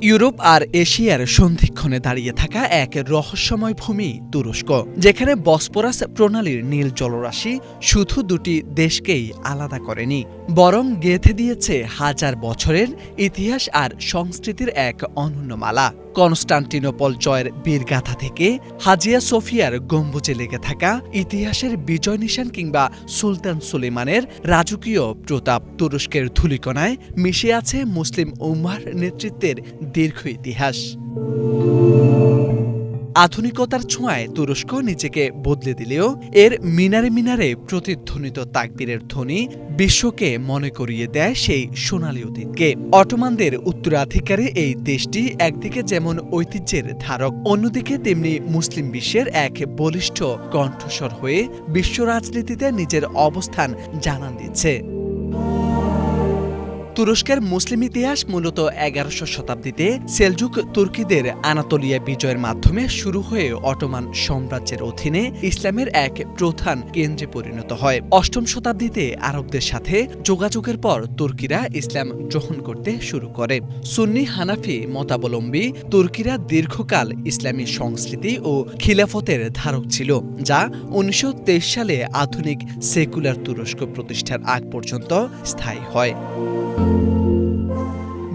Europe আর এশিয়ার সন্ধিক্ষণে দাঁড়িয়ে থাকা এক রহস্যময় ভূমি তুরস্ক, যেখানে বসপরাস প্রণালীর নীল জলরাশি শুধু দুটি দেশকেই আলাদা করেনি, বরং গেঁথে দিয়েছে হাজার বছরের ইতিহাস আর সংস্কৃতির এক অনন্য মালা। কনস্টান্টিনোপল জয়ের বীরগাথা থেকে হাজিয়া সোফিয়ার গম্বুজে লেগে থাকা ইতিহাসের বিজয় নিশান কিংবা সুলতান সুলেমানের রাজকীয় প্রতাপ, তুরস্কের ধূলিকণায় মিশে আছে মুসলিম উম্মাহর নেতৃত্বের দীর্ঘ ইতিহাস। আধুনিকতার ছোঁয়ায় তুরস্ক নিজেকে বদলে দিলেও এর মিনারে মিনারে প্রতিধ্বনিত তাকবীরের ধ্বনি বিশ্বকে মনে করিয়ে দেয় সেই সোনালী অতীতকে। অটোমানদের উত্তরাধিকারী এই দেশটি একদিকে যেমন ঐতিহ্যের ধারক, অন্যদিকে তেমনি মুসলিম বিশ্বের এক বলিষ্ঠ কণ্ঠস্বর হয়ে বিশ্ব রাজনীতিতে নিজের অবস্থান জানান দিচ্ছে। তুরস্কের মুসলিম ইতিহাস মূলত ১১শ শতাব্দীতে সেলজুক তুর্কিদের আনাতোলিয়া বিজয়ের মাধ্যমে শুরু হয়ে অটোমান সাম্রাজ্যের অধীনে ইসলামের এক প্রধান কেন্দ্রে পরিণত হয়। ৮ম শতাব্দীতে আরবদের সাথে যোগাযোগের পর তুর্কিরা ইসলাম গ্রহণ করতে শুরু করে। সুন্নি হানাফি মতাবলম্বী তুর্কিরা দীর্ঘকাল ইসলামী সংস্কৃতি ও খিলাফতের ধারক ছিল, যা ১৯২৩ সালে আধুনিক সেকুলার তুরস্ক প্রতিষ্ঠার আগ পর্যন্ত স্থায়ী হয়।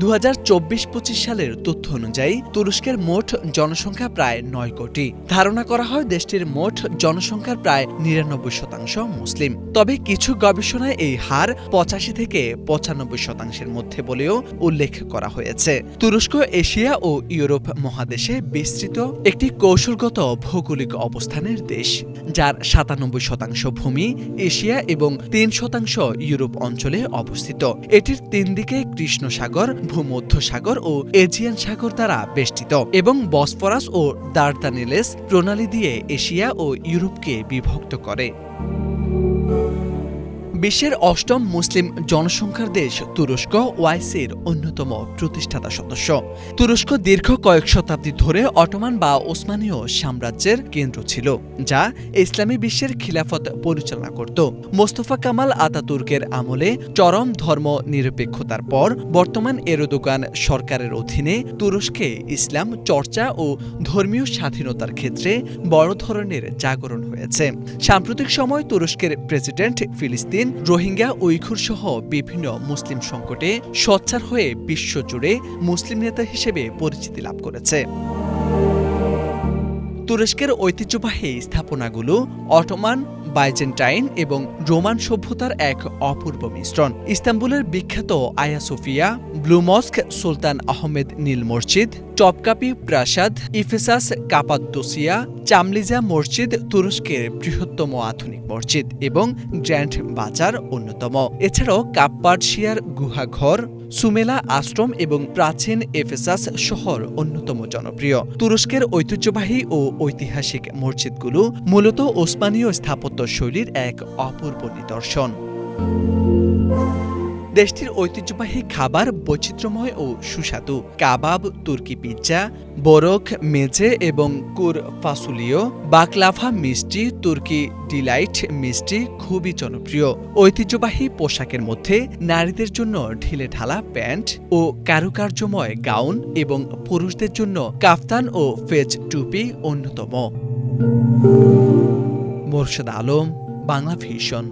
২০২৪-২৫ সালের তথ্য অনুযায়ী তুরস্কের মোট জনসংখ্যা প্রায় ৯ কোটি। ধারণা করা হয় দেশটির মোট জনসংখ্যার প্রায় ৯৯% মুসলিম। তবে কিছু গবেষণায় এই হার ৮৫ থেকে ৯৫% মধ্যে বলেও উল্লেখ করা হয়েছে। তুরস্ক এশিয়া ও ইউরোপ মহাদেশে বিস্তৃত একটি কৌশলগত ভৌগোলিক অবস্থানের দেশ, যার ৯৭% ভূমি এশিয়া এবং ৩% ইউরোপ অঞ্চলে অবস্থিত। এটির ৩ দিকে কৃষ্ণ সাগর, ভূমধ্যসাগর ও এজিয়ান সাগর দ্বারা বেষ্টিত এবং বসফরাস ও দারদানেলেস প্রণালী দিয়ে এশিয়া ও ইউরোপকে বিভক্ত করে। বিশ্বের ৮ম মুসলিম জনসংখ্যার দেশ তুরস্ক ওআইসির অন্যতম প্রতিষ্ঠাতা সদস্য। তুরস্ক দীর্ঘ কয়েক শতাব্দী ধরে অটোমান বা ওসমানীয় সাম্রাজ্যের কেন্দ্র ছিল, যা ইসলামী বিশ্বের খিলাফত পরিচালনা করত। মোস্তফা কামাল আতাতুর্কের আমলে চরম ধর্ম নিরপেক্ষতার পর বর্তমান এরদোগান সরকারের অধীনে তুরস্কে ইসলাম চর্চা ও ধর্মীয় স্বাধীনতার ক্ষেত্রে বড় ধরনের জাগরণ হয়েছে। সাম্প্রতিক সময় তুরস্কের প্রেসিডেন্ট ফিলিস্তিন, রোহিঙ্গা, উইঘুর সহ বিভিন্ন মুসলিম সংকটে সোচ্চার হয়ে বিশ্বজুড়ে মুসলিম নেতা হিসেবে পরিচিতি লাভ করেছে। তুরস্কের ঐতিহ্যবাহী স্থাপনাগুলো অটোমান, বাইজেন্টাইন এবং রোমান সভ্যতার এক অপূর্ব মিশ্রণ। ইস্তাম্বুলের বিখ্যাত আয়া সোফিয়া, ব্লু মস্ক, সুলতান আহমেদ নীল মসজিদ, টপকাপি প্রাসাদ, ইফেসাস কাপাদোসিয়া, চামলিজা মসজিদ তুরস্কের বৃহত্তম আধুনিক মসজিদ এবং গ্র্যান্ড বাজার অন্যতম। এছাড়াও কাপ্পাডশিয়ার গুহাঘর, সুমেলা আশ্রম এবং প্রাচীন এফেসাস শহর অন্যতম জনপ্রিয়। তুরস্কের ঐতিহ্যবাহী ও ঐতিহাসিক মসজিদগুলো মূলত ওসমানীয় স্থাপত্য শৈলীর এক অপূর্ব নিদর্শন। দেশটির ঐতিহ্যবাহী খাবার বৈচিত্র্যময় ও সুস্বাদু। কাবাব, তুর্কি পিৎজা, বোরক, মেজে এবং কুর ফাসুলিও, বাকলাভা মিষ্টি, তুর্কি ডিলাইট মিষ্টি খুবই জনপ্রিয়। ঐতিহ্যবাহী পোশাকের মধ্যে নারীদের জন্য ঢিলে ঢালা প্যান্ট ও কারুকার্যময় গাউন এবং পুরুষদের জন্য কাফতান ও ফেজ টুপি অন্যতম। মোরশেদ আলম, বাংলা ভিশন।